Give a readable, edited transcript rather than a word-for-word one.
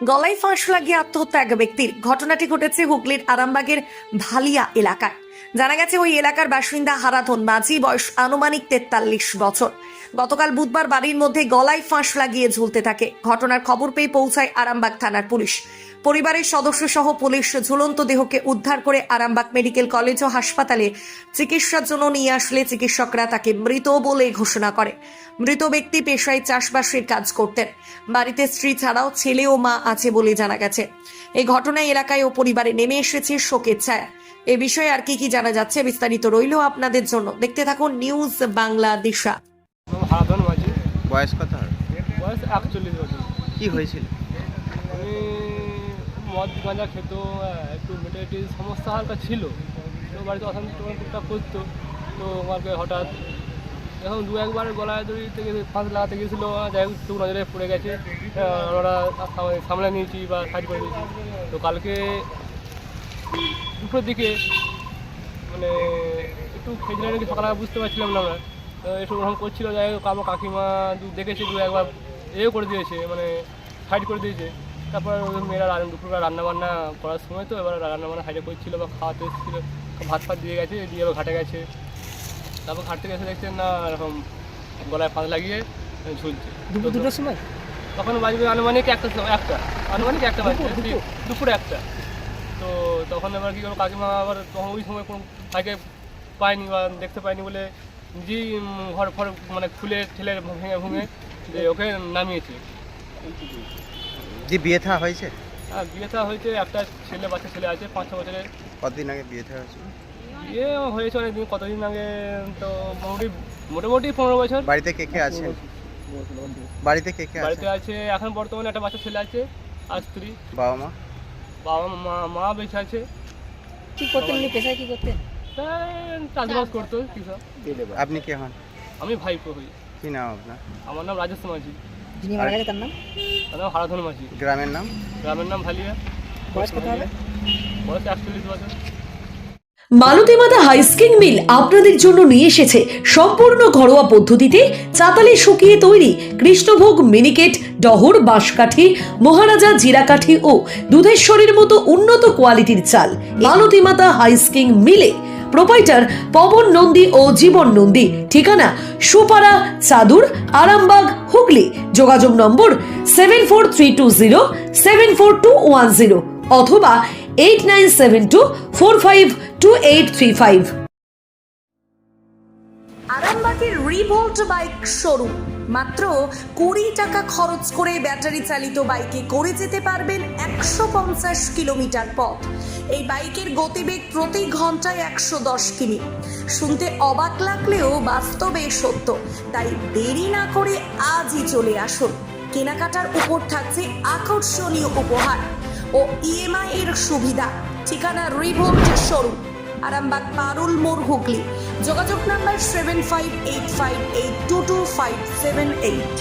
গলায় ফাঁস লাগিয়ে আত্মহত্যা এক ব্যক্তির। ঘটনাটি ঘটেছে হুগলির আরামবাগের ভালিয়া এলাকায়। জানা গেছে ওই এলাকার বাসিন্দা হারাধন মাঝি, বয়স আনুমানিক 43 বছর। গতকাল বুধবার বাড়ির মধ্যে গলায় ফাঁস লাগিয়ে ঝুলতে থাকে। ঘটনার খবর পেয়ে পৌঁছায় আরামবাগ থানার পুলিশ। পরিবারের সদস্য সহ পুলিশ ঝুলন্ত দেহকে উদ্ধার করে আরামবাগ মেডিকেল কলেজ ও হাসপাতালে চিকিৎসার জন্য নিয়ে আসলে চিকিৎসকরা তাকে মৃত বলে ঘোষণা করে। মৃত ব্যক্তি পেশায় চাষবাসের কাজ করতেন। বাড়িতে স্ত্রী ছাড়াও ছেলে ও মা আছে বলে জানা গেছে। এই ঘটনায় এলাকায় ও পরিবারে নেমে এসেছে শোকের ছায়া। এ বিষয়ে আর কি জানা যাচ্ছে বিস্তারিত রইল আপনাদের জন্য। দেখতে থাকুন নিউজ বাংলা দিশা। হারাধন মাঝি। বয়স কত হয়? বয়স 41 বছর। কি হয়েছিল? উনি মদ গাঁজা খেত, একটু মেন্টালিটি সমস্যা হালকা ছিল, তো বাড়িতে অশান্তি টুকটাক করতো। তো আমাকে হঠাৎ এখন দু একবার গলায় দড়ি থেকে ফাঁস লাগাতে গিয়েছিল, যাই হোক একটু নজরে পড়ে গেছে। আমরা সামলে নিয়েছি বা সাইড করে দিয়েছি। তো কালকে দুপুরের দিকে মানে একটু খেজুরে নাকি সকালে বুঝতে পারছিলাম না আমরা, একটু ওরকম করছিল। যাই হোক আমার কাকিমা দেখেছে, দু একবার এও করে দিয়েছে, মানে সাইড করে দিয়েছে। তারপর মেয়েরা দুপুরবেলা রান্নাবান্না করার সময় তো এবার রান্নাবান্না সাইডে করছিল বা খাওয়াতে এসেছিলো, ভাত ফাত দিয়ে গেছে, দিয়ে এবার ঘাটে গেছে। তারপর ঘাট থেকে এসে দেখছেন না এরকম গলায় ফাঁস লাগিয়ে ঝুলছে। দুটোর সময় তখন বাজবে আনুমানিক একটা বাজবে, দুপুরে একটা। তো তখন এবার কী করবো, কাকিমা আবার তখন ওই সময় কোনো তাকে পায়নি বা দেখতে পায়নি বলে নিজেই ঘর ফর মানে খুলে ঠেলে ভেঙে যে ওকে নামিয়েছে। যে বিয়ে থা হয়েছে? হ্যাঁ, বিয়ে থা হয়েছে, একটা বাচ্চা ছেলে আছে 5-6 বছরের। কতদিন আগে বিয়ে থা হয়েছে? বিয়ে হয়েছে অনেকদিন, কতদিন আগে তো মোটামুটি 15 বছর। বাড়িতে কে কে আছে? বাড়িতে আছে এখন বর্তমানে একটা বাচ্চা ছেলে আছে আর স্ত্রী। বাবা মা? মা বেঁচে আছে। কি করতেন উনি, পেশায় কি করতেন? চাষবাস করতো কৃষক। আপনি কে হন? আমি ভাইপো হই। কি নাম আপনার? আমার নাম রাজেশ মাঝি। যিনি মারা গেছে তার নাম? তার নাম হারাধন মাঝি। গ্রামের নাম? গ্রামের নাম ভালিয়া। বয়স কত হবে? বয়স 41 বছর। মালতীমাতা হাইস্কিং মিল আপনাদের জন্য নিয়ে এসেছে সম্পূর্ণ ঘরোয়া পদ্ধতিতে চাতালে শুকিয়ে তৈরি কৃষ্ণভোগ মিনিকেট, ডহর, বাঁশকাঠি, মহারাজা জিরাকাঠি ও দুধেশ্বরীর মতো উন্নত কোয়ালিটির চাল। মালতীমাতা হাইস্কিং মিলে প্রোপাইটার পবন নন্দী ও জীবন নন্দী। ঠিকানা সুপারা চাদুর, আরামবাগ, হুগলি। যোগাযোগ নম্বর 7432074210 অথবা 8972452835। আরামবাগের রিভোল্ট বাইক শোরুম। মাত্র 20 টাকা খরচ করে ব্যাটারি চালিত বাইকে করে যেতে পারবেন 150 কিলোমিটার পথ। এই বাইকের গতিবেগ প্রতি ঘন্টায় 110 কিমি। শুনতে অবাক লাগলেও বাস্তবে সত্য। তাই দেরি না করে আজই চলে আসুন। কেনাকাটার উপর থাকছে আকর্ষণীয় উপহার ও ইএমআই এর সুবিধা। ঠিকানা রিভোল্ট শোরুম, আরামবাগ পারুল মোড়, হুগলি। যোগাযোগ নাম্বার 7585822578।